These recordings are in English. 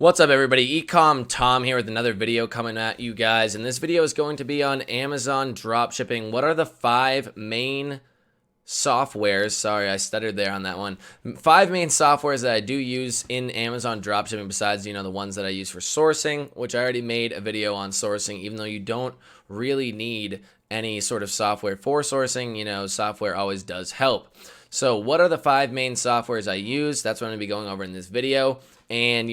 What's up, everybody? Ecom Tom here with another video coming at you guys, and this video is going to be on Amazon dropshipping. What are the 5 main softwares? Sorry, I stuttered there on that one. 5 main softwares that I do use in Amazon dropshipping besides, the ones that I use for sourcing, which I already made a video on sourcing, even though you don't really need any sort of software for sourcing. Software always does help. So what are the 5 main softwares I use? That's what I'm going to be going over in this video. And,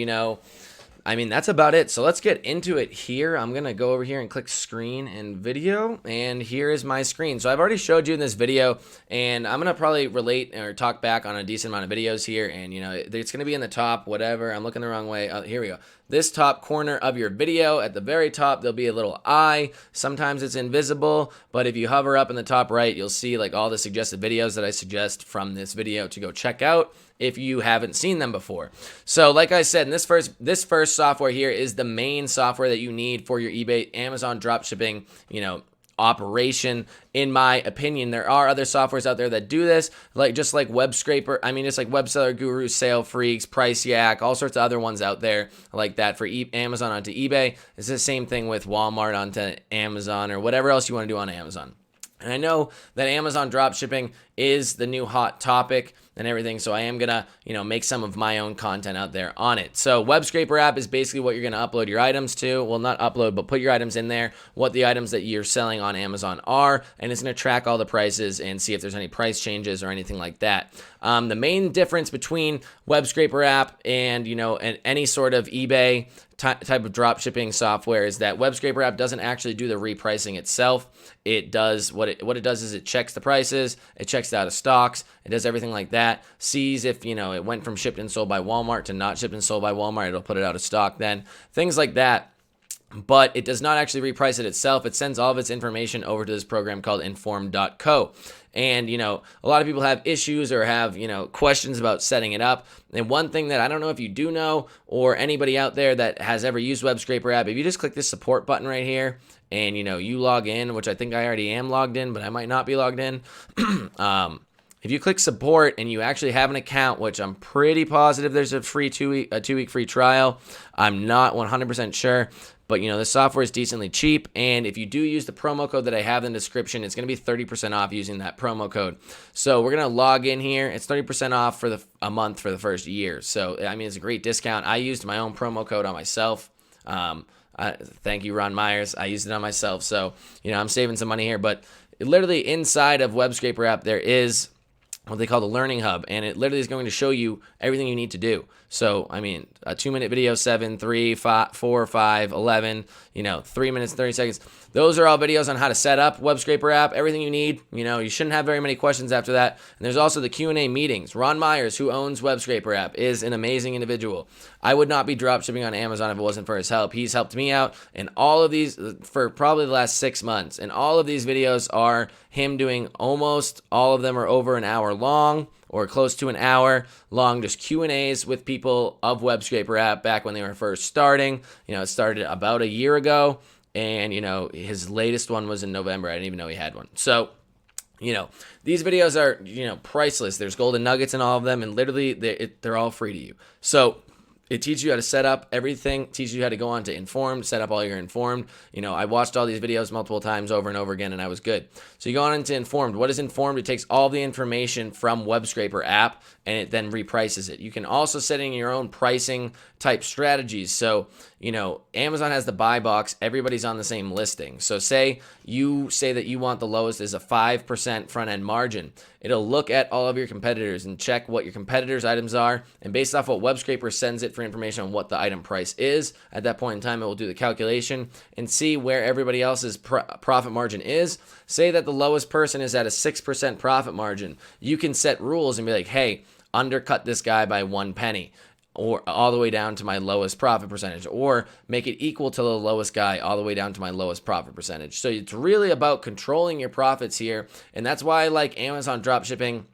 that's about it. So let's get into it here. I'm going to go over here and click screen and video. And here is my screen. So I've already showed you in this video, and I'm going to probably relate or talk back on a decent amount of videos here. And, it's going to be in the top, whatever. I'm looking the wrong way. Oh, here we go. This top corner of your video, at the very top, there'll be a little eye. Sometimes it's invisible, but if you hover up in the top right, you'll see like all the suggested videos that I suggest from this video to go check out if you haven't seen them before. So like I said, this first software here is the main software that you need for your eBay, Amazon dropshipping, operation. In my opinion, there are other softwares out there that do this, just like Web Scraper. Just like Web Seller Guru, Sale Freaks, Price Yak, all sorts of other ones out there like that for Amazon onto eBay. It's the same thing with Walmart onto Amazon or whatever else you want to do on Amazon. And I know that Amazon dropshipping is the new hot topic and everything, so I am going to, make some of my own content out there on it. So Web Scraper app is basically what you're going to upload your items to. Well, not upload, but put your items in there, what the items that you're selling on Amazon are, and it's going to track all the prices and see if there's any price changes or anything like that. The main difference between Web Scraper app and, and any sort of eBay type of drop shipping software is that Web Scraper app doesn't actually do the repricing itself. It does what it does is it checks the prices, it checks the out of stocks, it does everything like that, sees if it went from shipped and sold by Walmart to not shipped and sold by Walmart, it'll put it out of stock then, things like that. But it does not actually reprice it itself. It sends all of its information over to this program called Inform.co. And, a lot of people have issues or have, questions about setting it up. And one thing that I don't know if you do know or anybody out there that has ever used Web Scraper app, if you just click this support button right here and, you log in, which I think I already am logged in, but I might not be logged in. If you click support and you actually have an account, which I'm pretty positive there's a free 2-week free trial. I'm not 100% sure. But, the software is decently cheap, and if you do use the promo code that I have in the description, it's going to be 30% off using that promo code. So we're going to log in here. It's 30% off for a month for the first year. So, it's a great discount. I used my own promo code on myself. Thank you, Ron Myers. I used it on myself. So, I'm saving some money here. But literally inside of Web Scraper app, there is what they call the Learning Hub, and it literally is going to show you everything you need to do. So, a 2-minute video, 7, 3, 5, 4, 5, 11, 3 minutes, 30 seconds. Those are all videos on how to set up Web Scraper app, everything you need. You shouldn't have very many questions after that. And there's also the Q&A meetings. Ron Myers, who owns Web Scraper app, is an amazing individual. I would not be dropshipping on Amazon if it wasn't for his help. He's helped me out in all of these for probably the last 6 months. And all of these videos are him doing almost all of them are over an hour long or close to an hour long, just Q&As with people of Web Scraper app back when they were first starting. It started about a year ago, and, his latest one was in November. I didn't even know he had one. So, these videos are, priceless. There's golden nuggets in all of them, and literally they're all free to you. So it teaches you how to set up everything, teaches you how to go on to Informed, set up all your Informed. I watched all these videos multiple times over and over again, and I was good. So you go on into Informed. What is Informed? It takes all the information from Web Scraper app, and it then reprices it. You can also set in your own pricing type strategies. So, Amazon has the buy box. Everybody's on the same listing. So say you say that you want the lowest is a 5% front end margin. It'll look at all of your competitors and check what your competitors' items are. And based off what Web Scraper sends it for information on what the item price is, at that point in time, it will do the calculation and see where everybody else's profit margin is. Say that the lowest person is at a 6% profit margin. You can set rules and be like, hey, undercut this guy by 1 penny, or all the way down to my lowest profit percentage, or make it equal to the lowest guy all the way down to my lowest profit percentage. So it's really about controlling your profits here. And that's why I like Amazon dropshipping.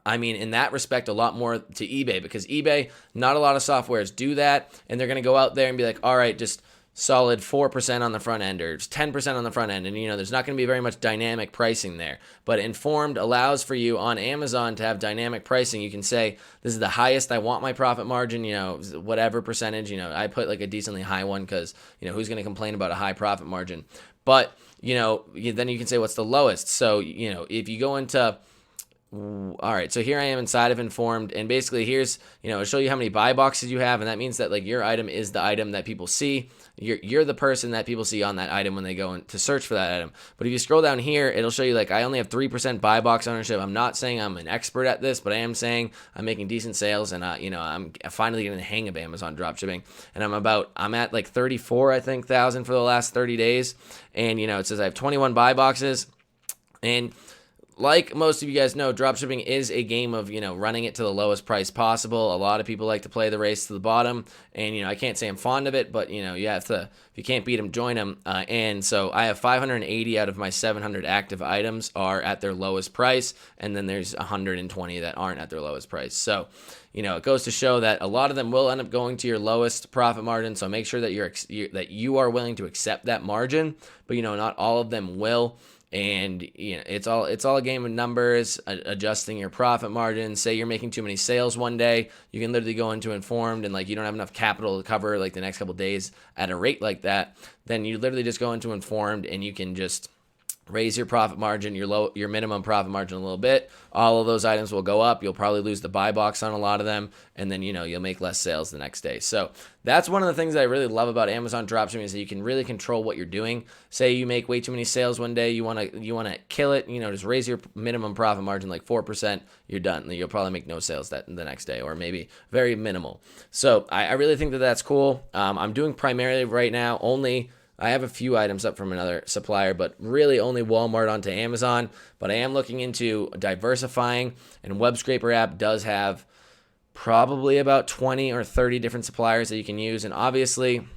In that respect, a lot more to eBay, because eBay, not a lot of softwares do that. And they're going to go out there and be like, all right, just solid 4% on the front end or 10% on the front end. And, there's not going to be very much dynamic pricing there. But Informed allows for you on Amazon to have dynamic pricing. You can say, this is the highest I want my profit margin, whatever percentage. I put like a decently high one because, who's going to complain about a high profit margin? But, then you can say, what's the lowest? So, if you go into... All right, so here I am inside of Informed, and basically here's, it'll show you how many buy boxes you have, and that means that like your item is the item that people see. You're the person that people see on that item when they go in to search for that item. But if you scroll down here, it'll show you like I only have 3% buy box ownership. I'm not saying I'm an expert at this, but I am saying I'm making decent sales, and I'm finally getting the hang of Amazon dropshipping, and I'm at like 34 I think thousand for the last 30 days, and it says I have 21 buy boxes, and like most of you guys know, dropshipping is a game of, running it to the lowest price possible. A lot of people like to play the race to the bottom, and, I can't say I'm fond of it, but, you have to, if you can't beat them, join them. And so I have 580 out of my 700 active items are at their lowest price, and then there's 120 that aren't at their lowest price. So, it goes to show that a lot of them will end up going to your lowest profit margin. So make sure that you are willing to accept that margin, but, not all of them will. And it's all a game of numbers, adjusting your profit margin. Say you're making too many sales one day, you can literally go into Informed and like you don't have enough capital to cover like the next couple days at a rate like that. Then you literally just go into Informed and you can just raise your profit margin, your minimum profit margin a little bit. All of those items will go up. You'll probably lose the buy box on a lot of them, and then you'll make less sales the next day. So that's one of the things that I really love about Amazon dropshipping is that you can really control what you're doing. Say you make way too many sales one day, you want to kill it. Just raise your minimum profit margin like 4%. You're done. You'll probably make no sales the next day, or maybe very minimal. So I really think that that's cool. I'm doing primarily right now only. I have a few items up from another supplier, but really only Walmart onto Amazon. But I am looking into diversifying, and WebScraper app does have probably about 20 or 30 different suppliers that you can use. And obviously,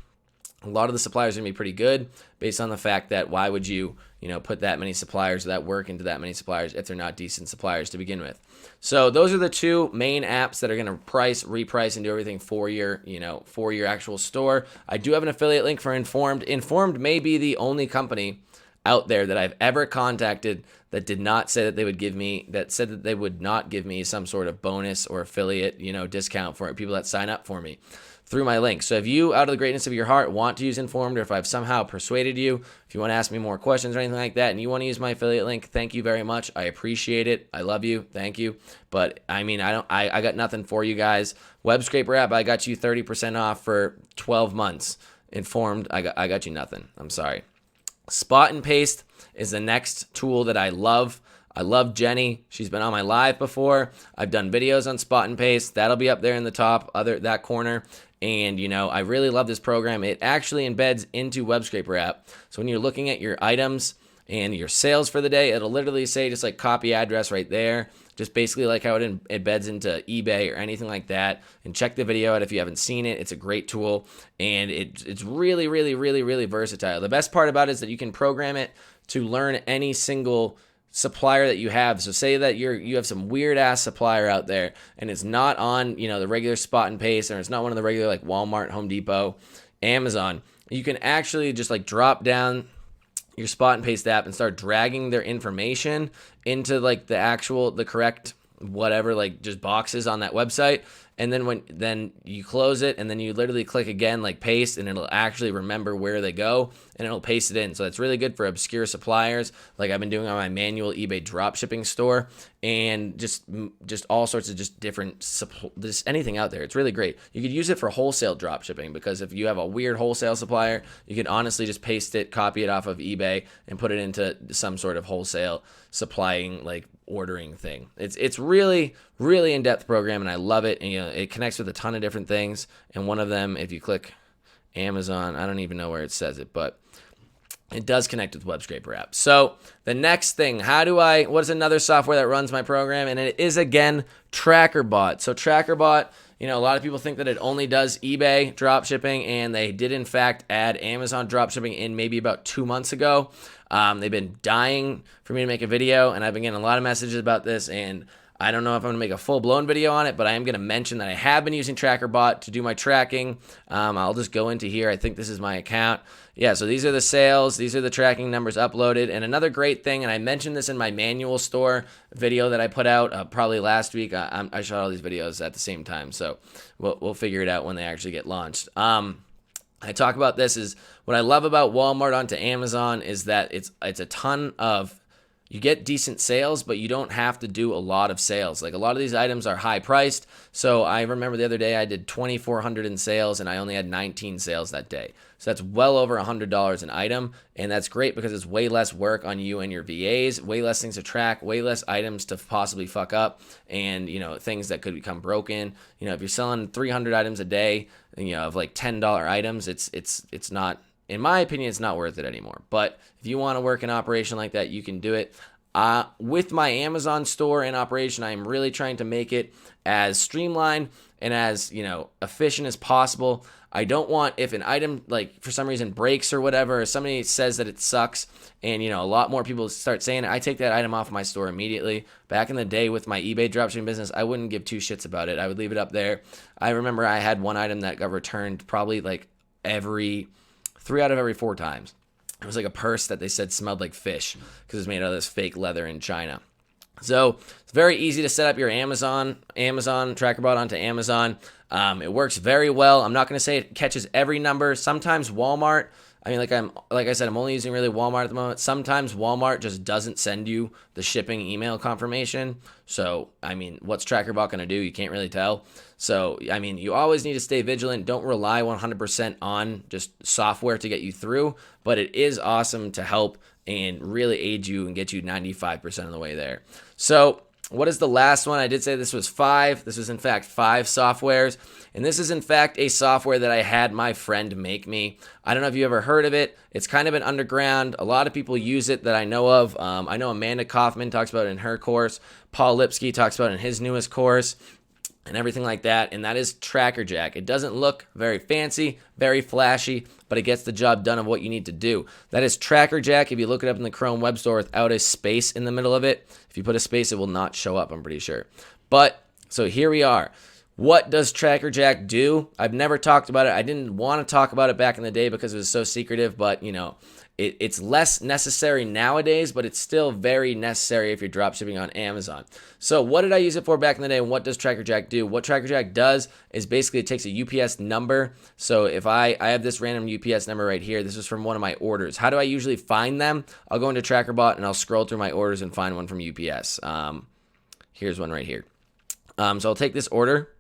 a lot of the suppliers are going to be pretty good based on the fact that why would you put that many suppliers, that work into that many suppliers if they're not decent suppliers to begin with. So those are the two main apps that are going to reprice, and do everything for your actual store. I do have an affiliate link for Informed. Informed may be the only company out there that I've ever contacted that did not say that they would give me, that said that they would not give me some sort of bonus or affiliate, discount for people that sign up for me through my link. So if you, out of the greatness of your heart, want to use Informed, or if I've somehow persuaded you, if you want to ask me more questions or anything like that, and you want to use my affiliate link, thank you very much. I appreciate it. I love you. Thank you. But I got nothing for you guys. WebScraper app, I got you 30% off for 12 months. Informed, I got you nothing. I'm sorry. Spot and Paste is the next tool that I love. I love Jenny. She's been on my live before. I've done videos on Spot and Paste. That'll be up there in the top, that corner. And, I really love this program. It actually embeds into WebScraper app. So when you're looking at your items and your sales for the day, it'll literally say just like copy address right there. Just basically like how it embeds into eBay or anything like that. And check the video out if you haven't seen it. It's a great tool. And it's really, really, really, really versatile. The best part about it is that you can program it to learn any single supplier that you have. So say that you have some weird ass supplier out there and it's not on the regular Spot and Paste, or it's not one of the regular like Walmart, Home Depot, Amazon. You can actually just like drop down your Spot and Paste app and start dragging their information into like the correct whatever, like just boxes on that website. And then you close it, and then you literally click again, like paste, and it'll actually remember where they go, and it'll paste it in. So that's really good for obscure suppliers, like I've been doing on my manual eBay dropshipping store, and just all sorts of just different, just anything out there. It's really great. You could use it for wholesale dropshipping, because if you have a weird wholesale supplier, you could honestly just paste it, copy it off of eBay, and put it into some sort of wholesale supplying like ordering thing. It's really, really in-depth program, and I love it. And it connects with a ton of different things, and one of them, if you click Amazon, I don't even know where it says it, but it does connect with WebScraper app. So the next thing, what is another software that runs my program? And it is, again, TrackerBot. So TrackerBot, a lot of people think that it only does eBay dropshipping, and they did in fact add Amazon dropshipping in maybe about 2 months ago. They've been dying for me to make a video, and I've been getting a lot of messages about this, and I don't know if I'm going to make a full-blown video on it, but I am going to mention that I have been using TrackerBot to do my tracking. I'll just go into here. I think this is my account. Yeah, so these are the sales. These are the tracking numbers uploaded. And another great thing, and I mentioned this in my manual store video that I put out probably last week. I shot all these videos at the same time, so we'll figure it out when they actually get launched. I talk about this is what I love about Walmart onto Amazon is that it's a ton of, you get decent sales, but you don't have to do a lot of sales. Like a lot of these items are high priced. So I remember the other day I did 2,400 in sales and I only had 19 sales that day. So that's well over $100 an item. And that's great because it's way less work on you and your VAs, way less things to track, way less items to possibly fuck up, and, you know, things that could become broken. You know, if you're selling 300 items a day, you know, of like $10 items, it's not, in my opinion, it's not worth it anymore. But if you want to work an operation like that, you can do it. With my Amazon store in operation, I am really trying to make it as streamlined and as, you know, efficient as possible. I don't want, if an item, like, for some reason breaks or whatever, or somebody says that it sucks, and, you know, a lot more people start saying it, I take that item off my store immediately. Back in the day with my eBay dropshipping business, I wouldn't give two shits about it. I would leave it up there. I remember I had one item that got returned probably like 3 out of every 4 times. It was like a purse that they said smelled like fish because it's made out of this fake leather in China. So it's very easy to set up your Amazon TrackerBot onto Amazon. It works very well. I'm not going to say it catches every number. Sometimes Walmart, I mean, like I said, I'm only using really Walmart at the moment. Sometimes Walmart just doesn't send you the shipping email confirmation. So, I mean, what's TrackerBot going to do? You can't really tell. So, I mean, you always need to stay vigilant. Don't rely 100% on just software to get you through, but it is awesome to help and really aid you and get you 95% of the way there. So, what is the last one? I did say this was 5. This was in fact 5 softwares. And this is in fact a software that I had my friend make me. I don't know if you ever heard of it. It's kind of an underground. A lot of people use it that I know of. I know Amanda Kaufman talks about it in her course. Paul Lipsky talks about it in his newest course, and everything like that, and that is TrackerJack. It doesn't look very fancy, very flashy, but it gets the job done of what you need to do. That is TrackerJack. If you look it up in the Chrome Web Store without a space in the middle of it, if you put a space, it will not show up, I'm pretty sure. But, so here we are. What does TrackerJack do? I've never talked about it. I didn't want to talk about it back in the day because it was so secretive, but, you know, it's less necessary nowadays, but it's still very necessary if you're dropshipping on Amazon. So what did I use it for back in the day, and what does TrackerJack do? What TrackerJack does is basically it takes a UPS number. So if I have this random UPS number right here, this is from one of my orders. How do I usually find them? I'll go into TrackerBot and I'll scroll through my orders and find one from UPS. Here's one right here. So I'll take this order.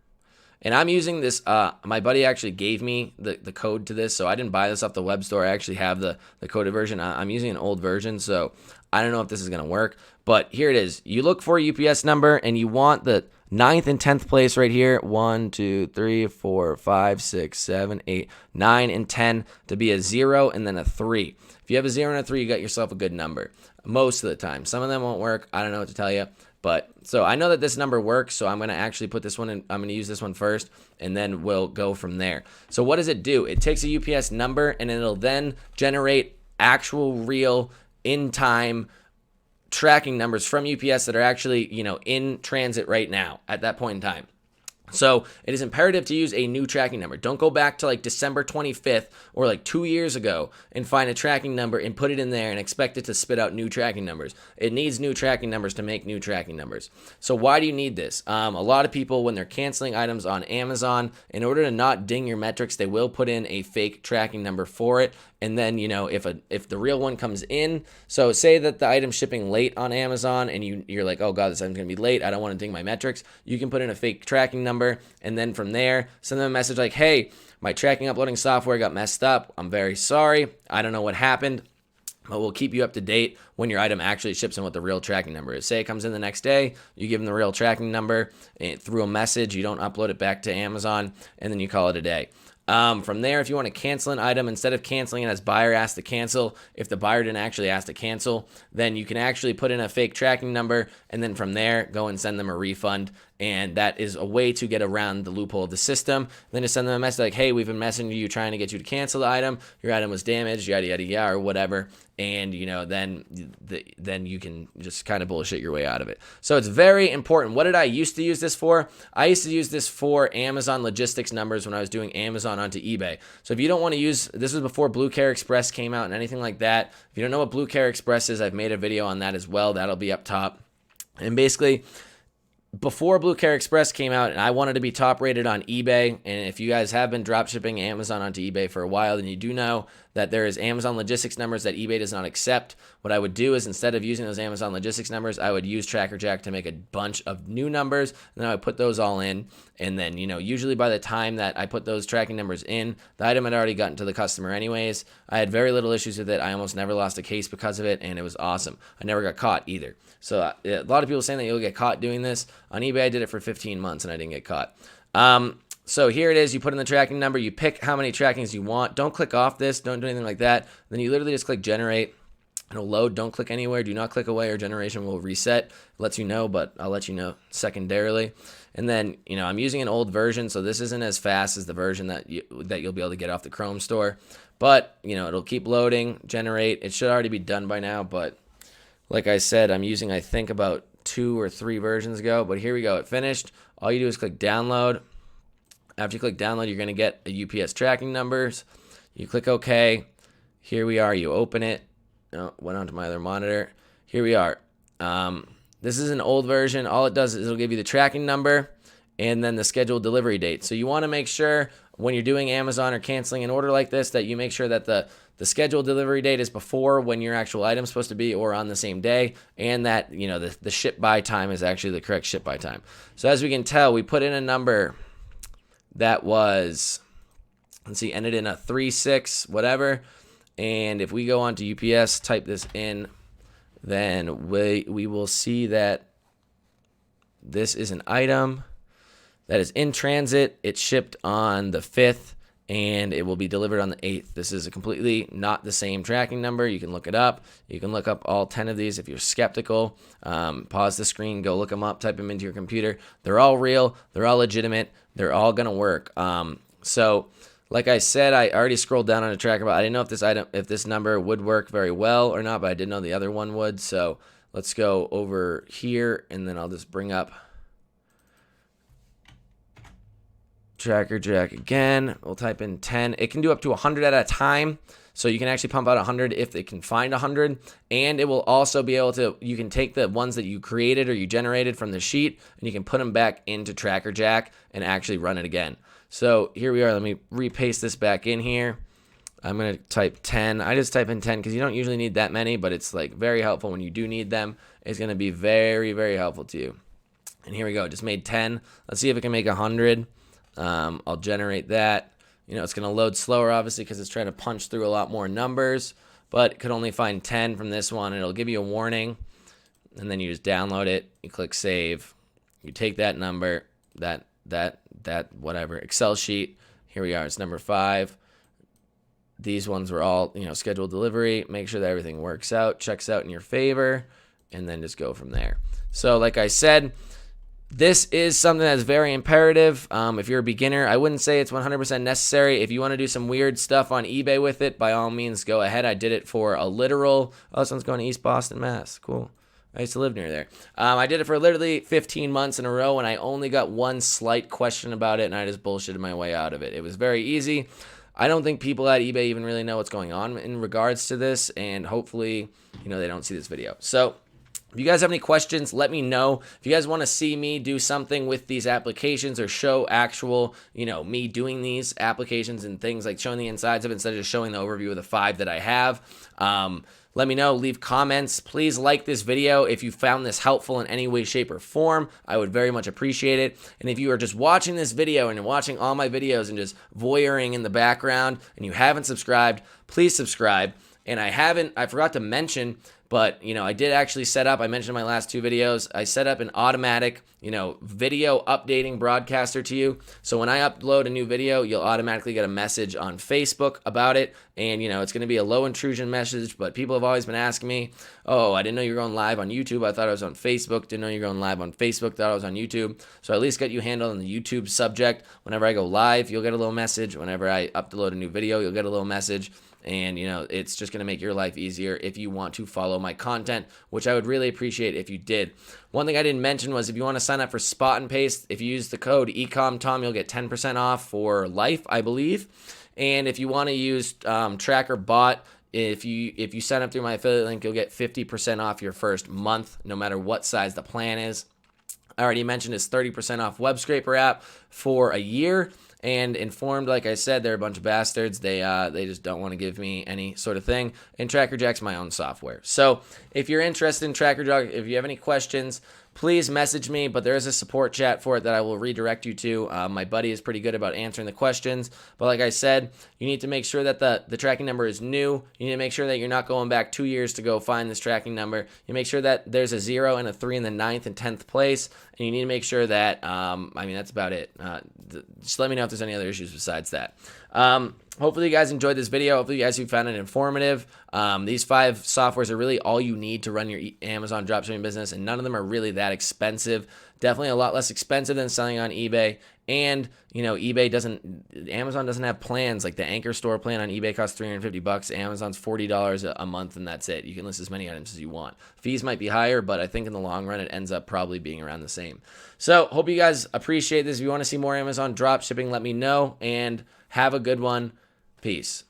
And I'm using this, my buddy actually gave me the code to this, so I didn't buy this off the web store. I actually have the coded version. I'm using an old version, so I don't know if this is going to work. But here it is. You look for a UPS number, and you want the 9th and 10th place right here. 1, 2, 3, 4, 5, 6, 7, 8, 9, and 10 to be a 0 and then a 3. If you have a 0 and a 3, you got yourself a good number. Most of the time. Some of them won't work. I don't know what to tell you. But so I know that this number works, so I'm going to actually put this one in. I'm going to use this one first, and then we'll go from there. So what does it do? It takes a UPS number, and it'll then generate actual real in-time tracking numbers from UPS that are actually, you know, in transit right now at that point in time. So it is imperative to use a new tracking number. Don't go back to like December 25th or like 2 years ago and find a tracking number and put it in there and expect it to spit out new tracking numbers. It needs new tracking numbers to make new tracking numbers. So why do you need this? A lot of people, when they're canceling items on Amazon, in order to not ding your metrics, they will put in a fake tracking number for it. And then, you know, if the real one comes in, so say that the item's shipping late on Amazon and you're like, oh God, this item's going to be late. I don't want to ding my metrics. You can put in a fake tracking number, and then from there, send them a message like, hey, my tracking uploading software got messed up. I'm very sorry. I don't know what happened, but we'll keep you up to date when your item actually ships and what the real tracking number is. Say it comes in the next day, you give them the real tracking number through a message. You don't upload it back to Amazon, and then you call it a day. From there, if you want to cancel an item, instead of canceling it as buyer asked to cancel, if the buyer didn't actually ask to cancel, then you can actually put in a fake tracking number, and then from there, go and send them a refund. and that is a way to get around the loophole of the system. Then just send them a message like, hey, we've been messaging you trying to get you to cancel the item. Your item was damaged, yada, yada, yada, or whatever. And, then you can just kind of bullshit your way out of it. So it's very important. What did I used to use this for? I used to use this for Amazon logistics numbers when I was doing Amazon onto eBay. So if you don't want to use, this was before Blue Care Express came out and anything like that. If you don't know what Blue Care Express is, I've made a video on that as well. That'll be up top. And basically, before Blue Care Express came out, and I wanted to be top rated on eBay, and if you guys have been dropshipping Amazon onto eBay for a while, then you do know that there is Amazon logistics numbers that eBay does not accept. What I would do is, instead of using those Amazon logistics numbers, I would use TrackerJack to make a bunch of new numbers, and then I would put those all in, and then, usually by the time that I put those tracking numbers in, the item had already gotten to the customer anyways. I had very little issues with it. I almost never lost a case because of it, and it was awesome. I never got caught either. So a lot of people saying that you'll get caught doing this. On eBay, I did it for 15 months, and I didn't get caught. So here it is. You put in the tracking number. You pick how many trackings you want. Don't click off this. Don't do anything like that. Then you literally just click generate. It'll load. Don't click anywhere. Do not click away or generation will reset. It lets you know, but I'll let you know secondarily. And then, I'm using an old version, so this isn't as fast as the version that you'll be able to get off the Chrome store. But, it'll keep loading, generate. It should already be done by now, but like I said, I'm using, I think, about 2 or 3 versions ago. But here we go. It finished. All you do is click download. After you click download, you're going to get a UPS tracking numbers. You click OK. Here we are. You open it. Oh, went onto my other monitor. Here we are. This is an old version. All it does is it'll give you the tracking number and then the scheduled delivery date. So you want to make sure when you're doing Amazon or canceling an order like this that you make sure that the scheduled delivery date is before when your actual item's supposed to be or on the same day, and that, the ship by time is actually the correct ship by time. So as we can tell, we put in a number that was, let's see, ended in a 36, whatever. And if we go on to UPS, type this in, then we will see that this is an item that is in transit. It shipped on the 5th, and it will be delivered on the 8th. This is a completely not the same tracking number. You can look it up. You can look up all 10 of these if you're skeptical. Pause the screen, go look them up, type them into your computer. They're all real. They're all legitimate. They're all going to work. So like I said, I already scrolled down on a tracker, but I didn't know if this number would work very well or not, but I did know the other one would. So let's go over here, and then I'll just bring up TrackerJack again. We'll type in 10. It can do up to 100 at a time. So you can actually pump out 100 if it can find 100. And it will also be able to, you can take the ones that you created or you generated from the sheet, and you can put them back into TrackerJack and actually run it again. So here we are. Let me repaste this back in here. I'm going to type 10. I just type in 10 because you don't usually need that many, but it's like very helpful when you do need them. It's going to be very, very helpful to you. And here we go. Just made 10. Let's see if it can make 100. I'll generate that. It's going to load slower, obviously, because it's trying to punch through a lot more numbers, but it could only find 10 from this one. It'll give you a warning, and then you just download it. You click save. You take that number, that whatever, Excel sheet. Here we are. It's number 5. These ones were all, scheduled delivery. Make sure that everything works out, checks out in your favor, and then just go from there. So like I said, this is something that's very imperative. If you're a beginner, I wouldn't say it's 100% necessary. If you want to do some weird stuff on eBay with it, by all means, go ahead. I did it for a literal, this one's going to East Boston, Mass. Cool. I used to live near there. I did it for literally 15 months in a row, and I only got one slight question about it, and I just bullshitted my way out of it. It was very easy. I don't think people at eBay even really know what's going on in regards to this, and hopefully, they don't see this video. So if you guys have any questions, let me know. If you guys want to see me do something with these applications or show actual, me doing these applications and things, like showing the insides of it instead of just showing the overview of the 5 that I have, let me know. Leave comments. Please like this video if you found this helpful in any way, shape, or form. I would very much appreciate it. And if you are just watching this video and you're watching all my videos and just voyeuring in the background and you haven't subscribed, please subscribe. And I forgot to mention But, I did actually set up, I mentioned in my last 2 videos, I set up an automatic, video updating broadcaster to you. So when I upload a new video, you'll automatically get a message on Facebook about it. And, it's going to be a low intrusion message, but people have always been asking me, oh, I didn't know you were going live on YouTube. I thought I was on Facebook. Didn't know you were going live on Facebook. Thought I was on YouTube. So at least get you handled on the YouTube subject. Whenever I go live, you'll get a little message. Whenever I upload a new video, you'll get a little message. And, it's just going to make your life easier if you want to follow my content, which I would really appreciate if you did. One thing I didn't mention was if you want to sign up for Spot and Paste, if you use the code EcomTom, you'll get 10% off for life, I believe. And if you want to use TrackerBot, if you sign up through my affiliate link, you'll get 50% off your first month, no matter what size the plan is. I already mentioned it's 30% off Web Scraper app for a year. And Informed, like I said, they're a bunch of bastards. They just don't want to give me any sort of thing. And TrackerJack's my own software. So if you're interested in TrackerJack, if you have any questions, please message me, but there is a support chat for it that I will redirect you to. My buddy is pretty good about answering the questions. But like I said, you need to make sure that the tracking number is new. You need to make sure that you're not going back 2 years to go find this tracking number. You make sure that there's a 0 and a 3 in the 9th and 10th place. And you need to make sure that, that's about it. Just let me know if there's any other issues besides that. Hopefully you guys enjoyed this video. Hopefully you guys found it informative. These 5 softwares are really all you need to run your Amazon dropshipping business, and none of them are really that expensive. Definitely a lot less expensive than selling on eBay. And, Amazon doesn't have plans. Like the Anchor Store plan on eBay costs $350. Amazon's $40 a month, and that's it. You can list as many items as you want. Fees might be higher, but I think in the long run, it ends up probably being around the same. So hope you guys appreciate this. If you want to see more Amazon drop shipping, let me know, and have a good one. Peace.